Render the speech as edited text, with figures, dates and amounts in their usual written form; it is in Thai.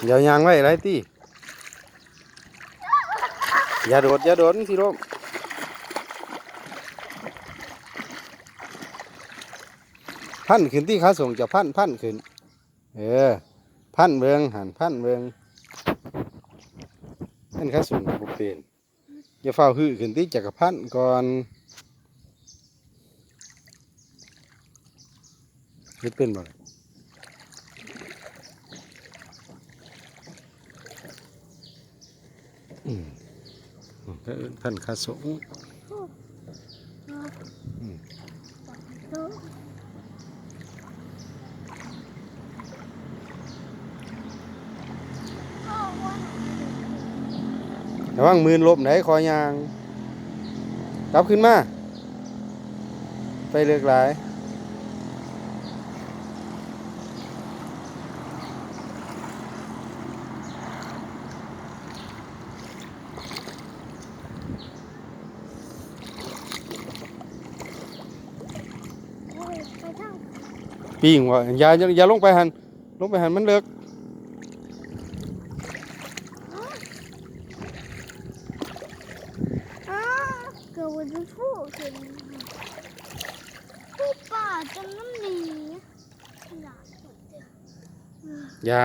เดี๋ยวยางไว้ไรตีอย่าโดดอย่าโดดสิร่มพันขึ้นที่ขาส่งจะพันขึ้นพันเบิงหันพันเบิงพันขาส่งบุเป็นอย่าเฝ้าหื้อขึ้นที่จักรพันก่อนเฮ็ดเป็นบ่พันขาส่งระวังมือลบไหนคอยางกลับขึ้นมาไปเลือกหลายปีงว่าอย่าลงไปหันมันเลิกเกิดวันพูดถึงผู้ป่าจนน้ำหนีอย่า